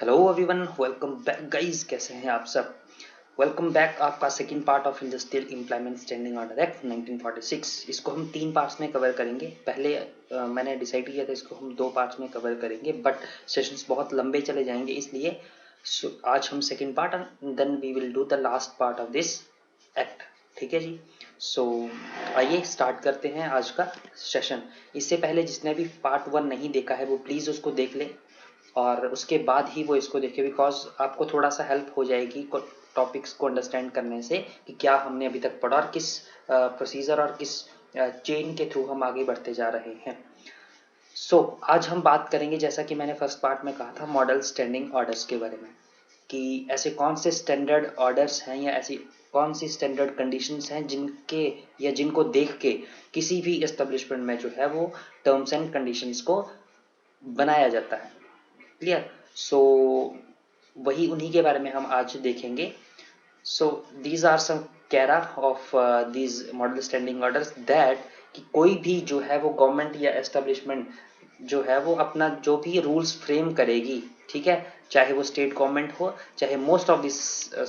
Hello everyone, welcome back guys. कैसे हैं आप सब? वेलकम बैक आपका second part of industrial employment standing order act 1946। इसको हम 3 पार्ट्स में कवर करेंगे। पहले मैंने डिसाइड किया था इसको हम 2 पार्ट्स में कवर करेंगे, बट सेशंस बहुत लंबे चले जाएंगे, इसलिए आज हम second part and then we will do the last part of this act. ठीक है जी। आइए स्टार्ट करते हैं आज का सेशन। इससे पहले जिसने भी पार्ट 1 नहीं देखा है वो प्लीज़ उसको देख ले और उसके बाद ही वो इसको देखे, बिकॉज आपको थोड़ा सा हेल्प हो जाएगी टॉपिक्स को अंडरस्टैंड करने से कि क्या हमने अभी तक पढ़ा और किस प्रोसीजर और किस चेन के थ्रू हम आगे बढ़ते जा रहे हैं। आज हम बात करेंगे, जैसा कि मैंने फर्स्ट पार्ट में कहा था, मॉडल स्टैंडिंग ऑर्डर्स के बारे में, कि ऐसे कौन से स्टैंडर्ड ऑर्डर्स हैं या ऐसी कौन सी स्टैंडर्ड कंडीशंस हैं जिनके या जिनको देख के किसी भी एस्टेब्लिशमेंट में जो है वो टर्म्स एंड कंडीशंस को बनाया जाता है। क्लियर? वही उन्हीं के बारे में हम आज देखेंगे। These are some key areas of these model standing orders that कि कोई भी जो है वो गवर्नमेंट या एस्टेब्लिशमेंट जो है वो अपना जो भी रूल्स फ्रेम करेगी, ठीक है, चाहे वो स्टेट गवर्नमेंट हो, चाहे most of this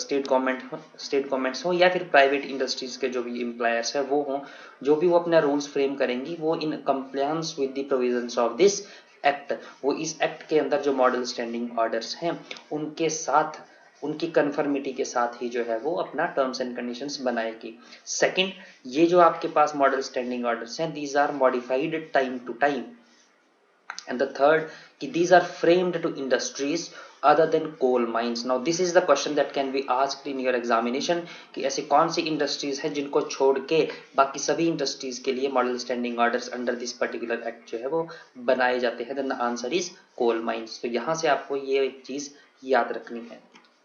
state governments हो, या फिर प्राइवेट इंडस्ट्रीज के जो भी एम्प्लॉयर्स है वो हों, जो भी वो अपना रूल्स फ्रेम करेंगी वो in compliance with the provisions of this act, वो इस एक्ट के अंदर जो मॉडल स्टैंडिंग ऑर्डर्स हैं उनके साथ, उनकी कन्फर्मिटी के साथ ही जो है वो अपना टर्म्स एंड कंडीशंस बनाएगी। सेकंड, ये जो आपके पास मॉडल स्टैंडिंग ऑर्डर्स हैं, these are modified time to time. And the third, these are framed to industries other than coal mines. Now this is the question that can be asked in your examination कि ऐसे कौन सी industries हैं जिनको छोड़ के बाकी सभी industries के लिए model standing orders under this particular act जो है वो बनाए जाते हैं। Then the answer is coal mines. तो यहाँ से आपको ये एक चीज याद रखनी है।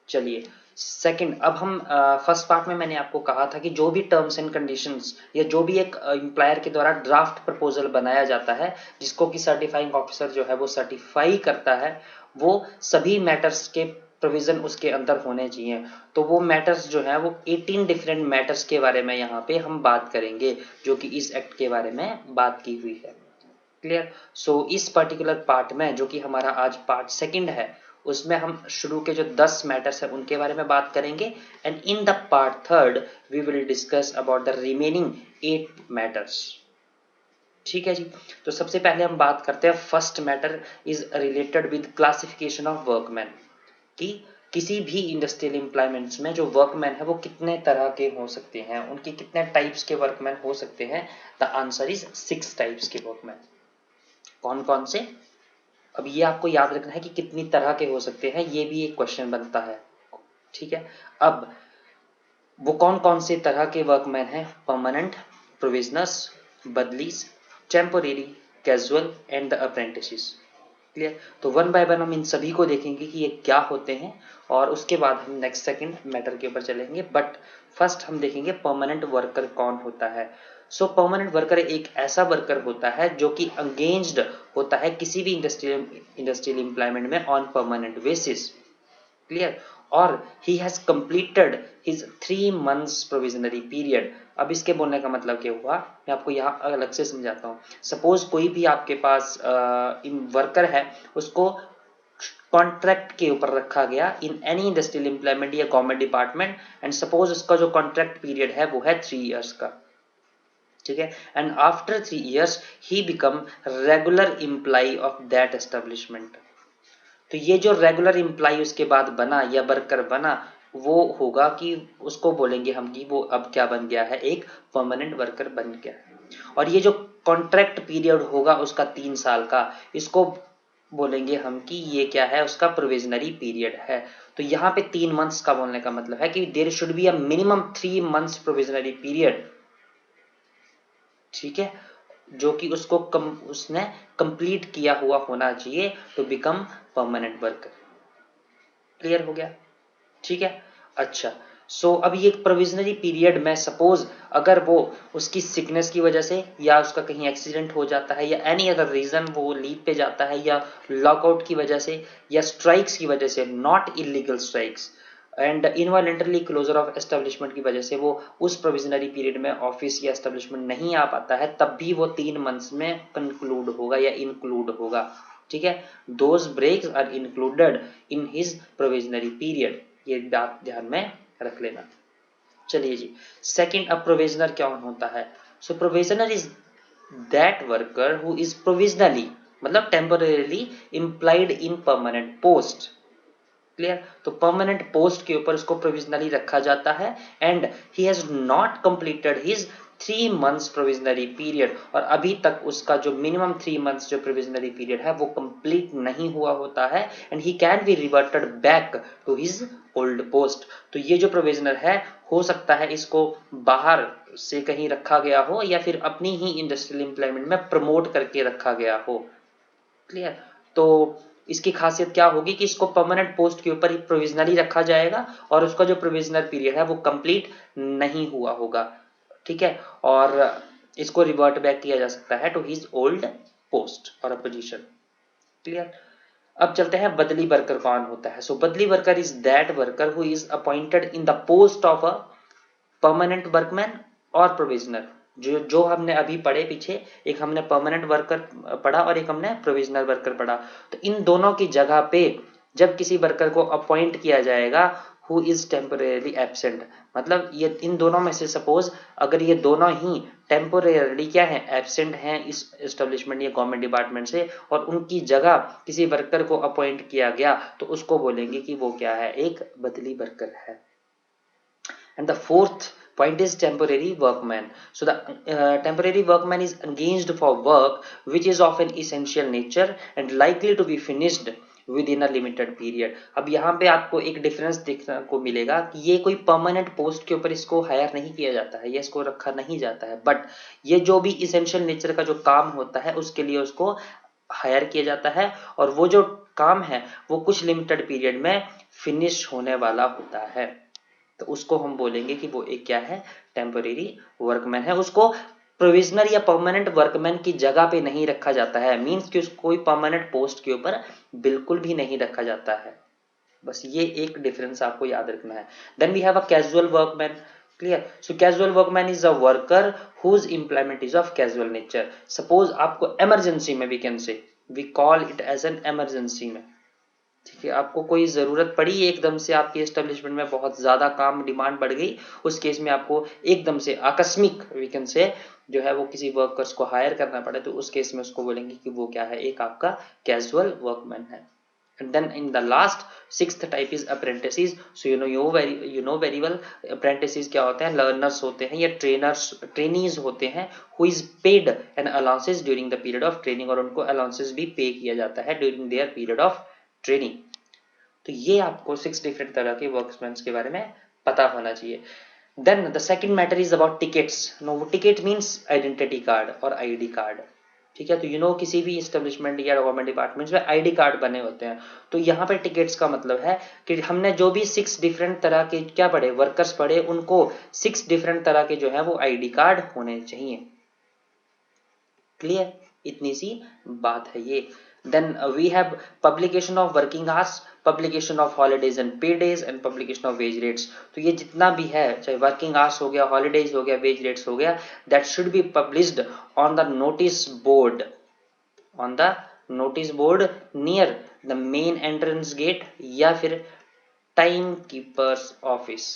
चलिए सेकंड, अब हम फर्स्ट पार्ट में मैंने आपको कहा था कि जो भी टर्म्स एंड कंडीशंस या जो भी एक एम्प्लॉयर के द्वारा ड्राफ्ट प्रपोजल बनाया जाता है जिसको कि सर्टिफाइंग ऑफिसर जो है वो सर्टिफाई करता है, वो सभी मैटर्स के प्रोविजन उसके अंदर होने चाहिए। तो वो मैटर्स जो है वो 18 डिफरेंट मैटर्स के बारे में यहाँ पे हम बात करेंगे जो कि इस एक्ट के बारे में बात की हुई है। क्लियर? इस पर्टिकुलर पार्ट में जो कि हमारा आज पार्ट सेकंड है उसमें हम शुरू के जो 10 मैटर्स है उनके बारे में बात करेंगे and in the part third we will discuss about the remaining 8 matters. ठीक है जी। तो सबसे पहले हम बात करते हैं, first matter is related with classification of workman, कि किसी भी इंडस्ट्रियल एम्प्लॉयमेंट्स में जो वर्कमैन है वो कितने तरह के हो सकते हैं, उनके कितने टाइप्स के वर्कमैन हो सकते हैं। द आंसर इज 6 टाइप्स के वर्कमैन। कौन कौन से? अब ये आपको याद रखना है कि कितनी तरह के हो सकते हैं, ये भी एक क्वेश्चन बनता है। ठीक है, अब वो कौन कौन से तरह के वर्कमैन हैं? Permanent, provisioners, badlis, temporary, casual and the apprentices. Clear? तो वन बाय वन हम इन सभी को देखेंगे कि ये क्या होते हैं और उसके बाद हम नेक्स्ट सेकंड मैटर के ऊपर चलेंगे। बट फर्स्ट हम देखेंगे परमानेंट वर्कर कौन होता है। परमानेंट वर्कर एक ऐसा वर्कर होता है जो कि एंगेज्ड होता है किसी भी इंडस्ट्रियल एम्प्लॉयमेंट में ऑन परमानेंट बेसिस। क्लियर? और he has completed his 3 months provisionary period. अब इसके बोलने का मतलब क्या हुआ, मैं आपको यहाँ अलग से समझाता हूँ। सपोज कोई भी आपके पास वर्कर है, उसको कॉन्ट्रैक्ट के ऊपर रखा गया इन एनी इंडस्ट्रियल एम्प्लॉयमेंट या गवर्नमेंट डिपार्टमेंट, एंड सपोज उसका जो कॉन्ट्रैक्ट पीरियड है वो है 3 years का। ठीक है, and after 3 years he become regular employ of that establishment. तो ये जो रेगुलर एम्प्लॉय उसके बाद बना या वर्कर बना, वो होगा कि उसको बोलेंगे हम कि वो अब क्या बन गया है, एक परमानेंट वर्कर बन गया है। और ये जो कॉन्ट्रैक्ट पीरियड होगा उसका 3 साल का, इसको बोलेंगे हम कि ये क्या है, उसका प्रोविजनरी पीरियड है। तो यहाँ पे 3 months का बोलने का मतलब है कि there should be a minimum 3 months provisionary period. ठीक है, जो कि उसने कंप्लीट किया हुआ होना चाहिए to become permanent worker. Clear हो गया? ठीक है, अच्छा। अब ये प्रोविजनरी पीरियड में सपोज अगर वो उसकी सिकनेस की वजह से या उसका कहीं एक्सीडेंट हो जाता है या एनी अदर रीजन वो लीव पे जाता है या लॉकआउट की वजह से या स्ट्राइक्स की वजह से, not illegal strikes, and involuntarily closure of establishment की वजह से वो उस प्रोविजनरी पीरियड में ऑफिस या एस्टेब्लिशमेंट नहीं आ पाता है, तब भी वो 3 months में कंक्लूड होगा या इंक्लूड होगा। ठीक है, those breaks are included in his provisionary period, ये बात ध्यान में रख लेना। चलिए जी, सेकंड अब प्रोविजनर क्या होता है? So provisioner is that worker who is provisionally मतलब temporarily employed in permanent post. Clear? तो परमानेंट पोस्ट के ऊपर उसको प्रोविजनली रखा जाता है and he has not completed his 3 months provisionary period, और अभी तक उसका जो मिनिमम 3 मंथ्स जो प्रोविजनरी पीरियड है वो कंप्लीट नहीं हुआ होता है and he can be reverted back to his old post. तो ये जो प्रोविजनर है, हो सकता है इसको बाहर से कहीं रखा गया हो या फिर अपनी ही इंडस्ट्रियल एम्प्लॉयमेंट में प्रमोट करके रखा गया हो। क्लियर? तो इसकी खासियत क्या होगी कि इसको परमानेंट पोस्ट के ऊपर ही प्रोविजनली रखा जाएगा और उसका जो प्रोविजनल पीरियड है वो कंप्लीट नहीं हुआ होगा। ठीक है, और इसको रिवर्ट बैक किया जा सकता है टू हिज ओल्ड पोस्ट और पोजीशन। क्लियर? अब चलते हैं बदली वर्कर कौन होता है। सो बदली worker is that worker who is appointed in the post of a permanent workman और प्रोविजनर। जो हमने अभी पढ़े पीछे, एक हमने परमानेंट वर्कर पढ़ा और एक हमने प्रोविजनल वर्कर पढ़ा। तो इन दोनों की जगह पे जब किसी वर्कर को अपॉइंट किया जाएगा हु इज टेम्पोरेरी एब्सेंट, मतलब ये इन दोनों में से सपोज अगर ये दोनों ही टेम्पोरेरी क्या है, एब्सेंट हैं इस एस्टेब्लिशमेंट या गवर्नमेंट डिपार्टमेंट से, और उनकी जगह किसी वर्कर को अपॉइंट किया गया, तो उसको बोलेंगे कि वो क्या है, एक बदली वर्कर है। And the fourth point is temporary workman. So the temporary workman is engaged for work which is of an essential nature and likely to be finished within a limited period. अब यहाँ पे आपको एक difference देखने को मिलेगा कि ये कोई परमानेंट पोस्ट के ऊपर इसको हायर नहीं किया जाता है या इसको रखा नहीं जाता है, बट ये जो भी इसेंशियल नेचर का जो काम होता है उसके लिए उसको हायर किया जाता है, और वो जो काम है वो कुछ लिमिटेड पीरियड में फिनिश होने वाला होता है। तो उसको हम बोलेंगे कि वो एक क्या है, टेम्परेरी वर्कमैन है। उसको प्रोविजनल या परमानेंट वर्कमैन की जगह पे नहीं रखा जाता है, मींस कि उसको कोई परमानेंट पोस्ट के ऊपर बिल्कुल भी नहीं रखा जाता है। बस ये एक डिफरेंस आपको याद रखना है। Then we have a casual workman. Clear? So casual workman is a worker whose employment is of casual nature. Suppose आपको इमरजेंसी में, we can say we call it as an emergency में, ठीक है, आपको कोई जरूरत पड़ी एकदम से, आपकी एस्टेब्लिशमेंट में बहुत ज्यादा काम डिमांड बढ़ गई, उस केस में आपको एकदम से आकस्मिक वी कैन से जो है वो किसी वर्कर्स को हायर करना पड़े, तो उस केस में उसको बोलेंगे कि वो क्या है, एक आपका कैजुअल वर्कमैन है। And then in the last sixth type is apprentices. So you know very well apprentices क्या होते हैं, लर्नर्स होते हैं या ट्रेनीज होते हैं who is paid an allowances during the period of training, और उनको अलाउंसेस भी पे किया जाता है during their period of training. तो ये आपको 6 डिफरेंट तरह के वर्कमैन के बारे में पता होना चाहिए। Then the second matter is about tickets. No, ticket means identity card और आईडी कार्ड। ठीक है, तो किसी भी एस्टेब्लिशमेंट या गवर्नमेंट डिपार्टमेंट्स में आईडी कार्ड बने होते हैं। तो यहाँ पे टिकट्स का मतलब है कि हमने जो भी 6 डिफरेंट तरह के क्या पढ़े, वर्कर्स पढ़े, उनको 6 डिफरेंट तरह के जो है वो आईडी कार्ड होने चाहिए। क्लियर? इतनी सी बात है ये। Then we have publication of working hours, publication of holidays and pay days and publication of wage rates. तो ये जितना भी है, चाहे working hours हो गया, holidays हो गया, wage rates हो गया, that should be published on the notice board, on the notice board near the main entrance gate या फिर टाइम कीपर्स ऑफिस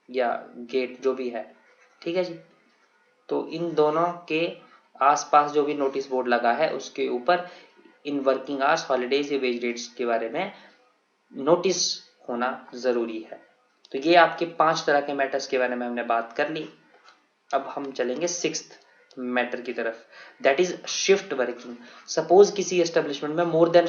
या गेट जो भी है। ठीक है जी, तो इन दोनों के आसपास जो भी नोटिस बोर्ड लगा है उसके ऊपर इन वर्किंग आवर्स, हॉलीडेज या वेज रेट्स के बारे में नोटिस होना जरूरी है। तो ये आपके 5 तरह के मैटर्स के बारे में हमने बात कर ली। अब हम चलेंगे 6th मैटर की तरफ, that is shift working. Suppose किसी एस्टेब्लिशमेंट में मोर देन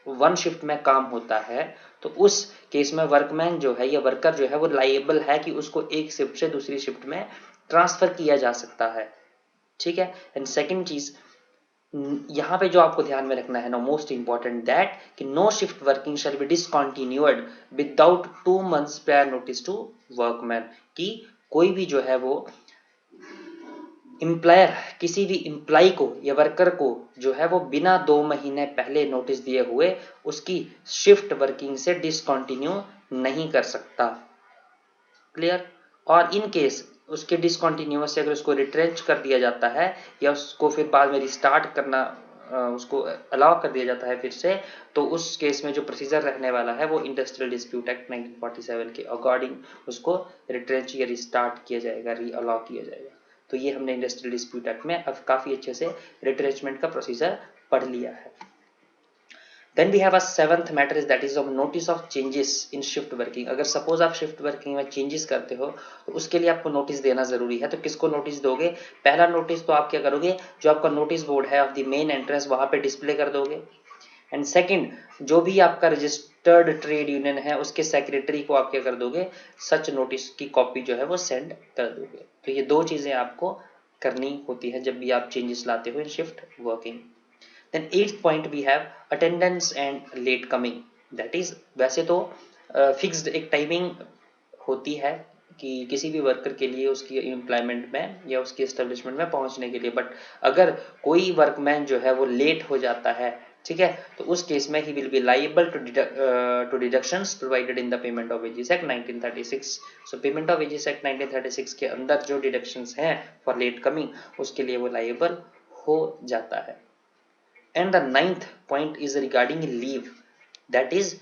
वन शिफ्ट में काम होता है, तो उस केस में वर्कमैन जो है या वर्कर जो है वो लाइएबल है कि उसको एक शिफ्ट से दूसरी शिफ्ट में ट्रांसफर किया जा सकता है। ठीक है, एंड सेकंड चीज यहां पे जो आपको ध्यान में रखना है ना, मोस्ट इंपॉर्टेंट, दैट कि no shift working shall be discontinued without 2 months prior notice to workman. कि कोई भी जो है वो एम्प्लॉयर किसी भी एम्प्लॉय को या वर्कर को जो है वो बिना 2 महीने पहले नोटिस दिए हुए उसकी शिफ्ट वर्किंग से डिसकंटिन्यू नहीं कर सकता। क्लियर? और इन केस उसके डिसकंटिन्यूअस से अगर उसको रिट्रेंच कर दिया जाता है या उसको फिर बाद में रिस्टार्ट करना उसको अलाउ कर दिया जाता है फिर से, तो उस केस में जो प्रोसीजर रहने वाला है वो इंडस्ट्रियल डिस्प्यूट एक्ट 1947 के अकॉर्डिंग उसको रिट्रेंच या रिस्टार्ट किया जाएगा, री अलाउ किया जाएगा। तो ये हमने इंडस्ट्रियल डिस्प्यूट एक्ट में अब काफी अच्छे से रिट्रेंचमेंट का प्रोसीजर पढ़ लिया है। Then we have a seventh matter is that is of notice of changes in shift working। अगर सपोज आप शिफ्ट वर्किंग में चेंजेस करते हो तो उसके लिए आपको नोटिस देना जरूरी है। तो किसको नोटिस दोगे? पहला नोटिस तो आप क्या करोगे, जो आपका नोटिस बोर्ड है ऑफ द मेन एंट्रेंस वहां पे डिस्प्ले कर दोगे। एंड सेकंड, जो भी आपका रजिस्टर्ड ट्रेड यूनियन है उसके सेक्रेटरी को आप क्या कर दोगे, सच नोटिस की कॉपी जो है वो सेंड कर दोगे। तो ये दो चीजें आपको करनी होती है जब भी आप चेंजेस लाते हो इन shift working. Then eighth point we have attendance and late coming। that is वैसे तो फिक्स्ड एक टाइमिंग होती है कि किसी भी वर्कर के लिए उसकी एम्प्लॉयमेंट में या उसकी एस्टेब्लिशमेंट में पहुंचने के लिए, बट अगर कोई वर्कमैन जो है वो लेट हो जाता है, ठीक है, तो उस केस में ही will be liable to deductions provided in the payment of wages act 1936। So payment of wages act 1936 के अंदर जो डिडक्शंस हैं फॉर लेट कमिंग उसके लिए वो लाइबल हो जाता है। And the ninth point is regarding leave. That is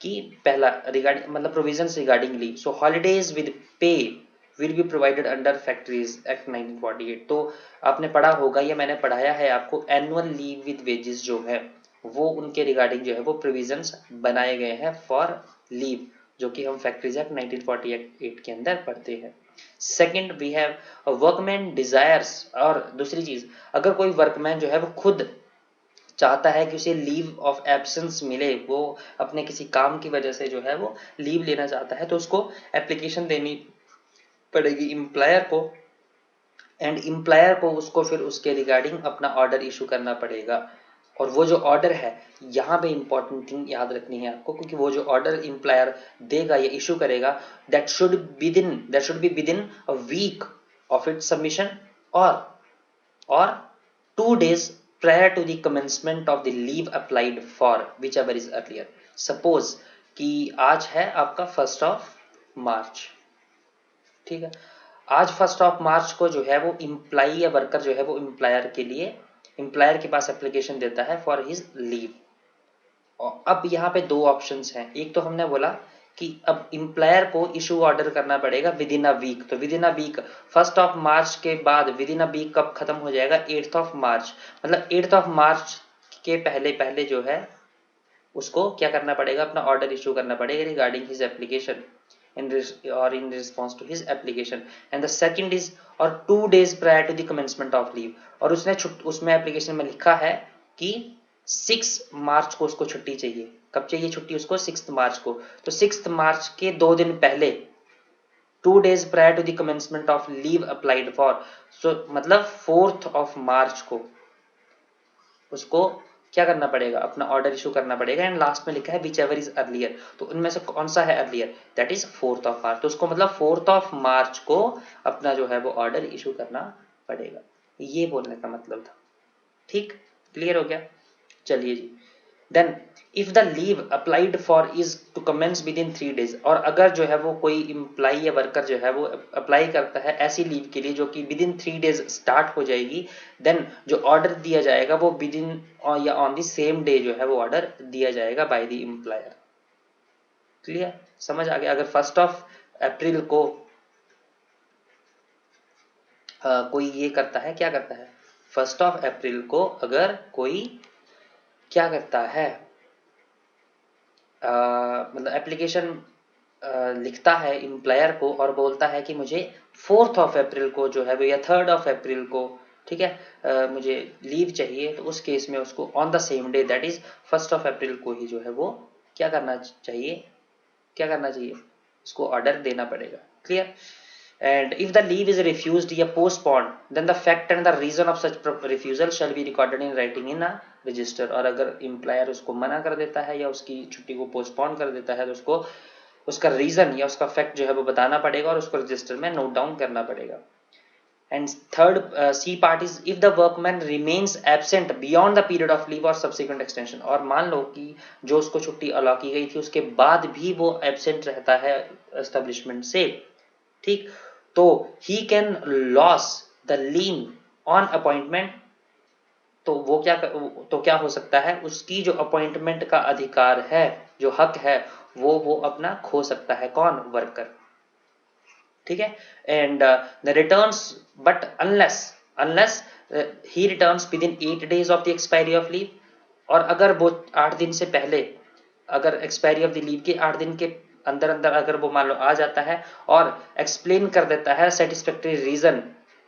कि पहला रिगार्डिंग मतलब provisions regarding leave. So holidays with pay will be provided under factories act 1948। तो आपने पढ़ा होगा या मैंने पढ़ाया है आपको, एनुअल लीव विद वेजेस जो है वो उनके रिगार्डिंग जो है वो प्रोविजंस बनाए गए हैं फॉर लीव, जो कि हम फैक्ट्रीज एक्ट 1948 के अंदर पढ़ते हैं। Second we have workman desires. और दूसरी चीज, अगर कोई वर्कमैन जो है वो खुद चाहता है कि उसे लीव ऑफ एब्सेंस मिले, वो अपने किसी काम की वजह से जो है वो लीव लेना चाहता है, तो उसको एप्लीकेशन देनी पड़ेगी एम्प्लॉयर को, एंड एम्प्लॉयर को उसको फिर उसके रिगार्डिंग अपना ऑर्डर इशू करना पड़ेगा। और वो जो ऑर्डर है, यहाँ पे इंपॉर्टेंट थिंग याद रखनी है आपको, क्योंकि वो जो ऑर्डर एम्प्लॉयर देगा या इशू करेगा that should be within a week of its submission और 2 days prior to the commencement of the leave applied for whichever is earlier। Suppose कि आज है आपका 1st of मार्च, ठीक है, आज 1st of मार्च को जो है वो इम्प्लाई या वर्कर जो है वो एम्प्लॉयर के पास एप्लीकेशन देता है फॉर हिज लीव। और अब यहाँ पे दो ऑप्शंस हैं। एक तो हमने बोला कि अब एम्प्लॉयर को इशू ऑर्डर करना पड़ेगा विद इन अ वीक। तो within a week 1st of March के बाद विद इन अ वीक कब खत्म हो जाएगा? 8th of मार्च। मतलब 8th of मार्च के पहले पहले जो है उसको क्या करना पड़ेगा, अपना ऑर्डर इशू करना पड़ेगा regarding his application in response to his application। and the second is और 2 days prior to the commencement of leave। और उसमें एप्लीकेशन में लिखा है कि 6 मार्च को उसको छुट्टी चाहिए। कब चाहिए छुट्टी उसको? 6 मार्च को। तो 6 मार्च के 2 दिन पहले 2 days prior to the commencement of leave applied for, so मतलब 4th of मार्च को उसको क्या करना पड़ेगा, अपना ऑर्डर इशू करना पड़ेगा। एंड लास्ट में लिखा है विच एवर इज अर्लियर। तो उनमें से कौन सा है earlier? That is 4th of मार्च। तो उसको मतलब 4th of मार्च को अपना जो है वो ऑर्डर इशू करना पड़ेगा। ये बोलने का मतलब था। ठीक, क्लियर हो गया? चलिए जी। Then if the leave applied for is to commence within 3 days। और अगर जो है वो कोई एम्प्लॉई या वर्कर जो है वो अप्लाई करता है ऐसी लीव के लिए जो कि विद इन 3 days स्टार्ट हो जाएगी, देन जो ऑर्डर दिया जाएगा वो विद इन या ऑन द सेम डे जो है वो ऑर्डर दिया जाएगा बाय द एम्प्लॉयर। क्लियर, समझ आ गया? अगर 1st of अप्रैल को कोई ये करता है, क्या करता है, 1st of अप्रैल को अगर कोई क्या करता है, मतलब एप्लीकेशन लिखता है एम्प्लॉयर को और बोलता है कि मुझे 4th of अप्रैल को जो है वो या 3rd of अप्रैल को, ठीक है, मुझे लीव चाहिए, तो उस केस में उसको on the same day that is 1st of अप्रैल को ही जो है वो क्या करना चाहिए, उसको ऑर्डर देना पड़ेगा। Clear? And if the leave is refused या postponed, then the fact and the reason of such refusal shall be recorded in writing in a register। और अगर एम्प्लॉयर उसको मना कर देता है या उसकी छुट्टी को पोस्टपोन कर देता है तो उसको उसका रीजन या उसका फैक्ट जो है वो बताना पड़ेगा और उसको रजिस्टर में नोट डाउन करना पड़ेगा। And third C part is if the workman remains absent beyond the period of leave और सब्सिक्वेंट एक्सटेंशन। और मान लो कि जो उसको छुट्टी अलाउ की गई थी उसके बाद भी वो एब्सेंट रहता है एस्टेब्लिशमेंट से, ठीक, तो he can loss the leave on appointment. तो वो क्या हो सकता है, उसकी जो अपॉइंटमेंट का अधिकार है, जो हक है, वो अपना खो सकता है। कौन? वर्कर। ठीक है। And the returns, but unless he returns with in 8 days of the expiry of leave, और अगर वो 8 दिन से पहले, अगर एक्सपायरी ऑफ द लीव के 8 दिन के अंदर अंदर अगर वो मान लो आ जाता है और एक्सप्लेन कर देता है satisfactory reason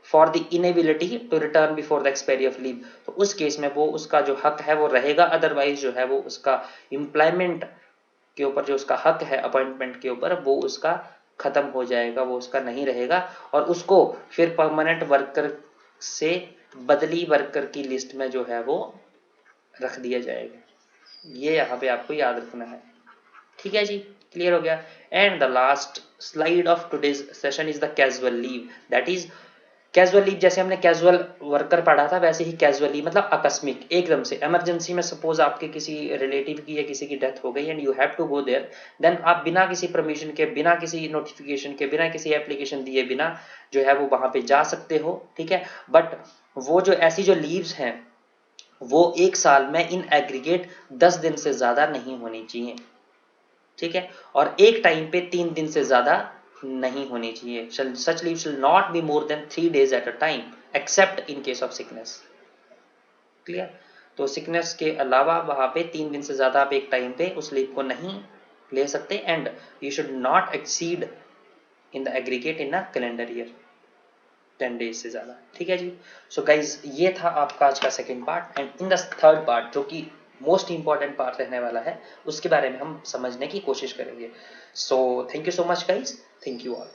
for the inability to return before the expiry of leave, तो उस केस में वो उसका जो हक है वो रहेगा। अदरवाइज जो है वो उसका एम्प्लॉयमेंट के ऊपर जो उसका हक है अपॉइंटमेंट के ऊपर, वो उसका खत्म हो जाएगा, वो उसका नहीं रहेगा, और उसको फिर परमानेंट वर्कर से बदली वर्कर की लिस्ट में जो है वो रख दिया जाएगा। ये यहाँ पे आपको याद रखना है। ठीक है जी, क्लियर हो गया। And the last slide of today's session is the casual leave. That is casual leave, जैसे हमने कैजुअल वर्कर पढ़ा था वैसे ही कैजुअल लीव मतलब आकस्मिक, एकदम से इमरजेंसी में सपोज आपके किसी रिलेटिव की या किसी की डेथ हो गई and you have to go there, then आप बिना किसी परमिशन के, बिना किसी नोटिफिकेशन के, बिना किसी एप्लीकेशन दिए बिना जो है वो वहां पे जा सकते हो। ठीक है। बट वो जो ऐसी जो लीव्स हैं वो 1 साल में इन एग्रीगेट 10 दिन से ज्यादा नहीं होनी चाहिए। ठीक है। और एक टाइम पे 3 दिन से ज्यादा नहीं होनी चाहिए। Such leave shall not be more than 3 days at a time except in case of sickness. Clear. तो सिकनेस के अलावा वहां पे 3 दिन से ज्यादा आप एक टाइम पे उस लीव को नहीं ले सकते, and you should not exceed in the aggregate in a calendar year 10 days से ज्यादा। ठीक है जी। सो गाइज, ये था आपका आज का second part, and in the third part जो कि मोस्ट इंपॉर्टेंट पार्ट रहने वाला है, उसके बारे में हम समझने की कोशिश करेंगे। So thank you so much guys, thank you all.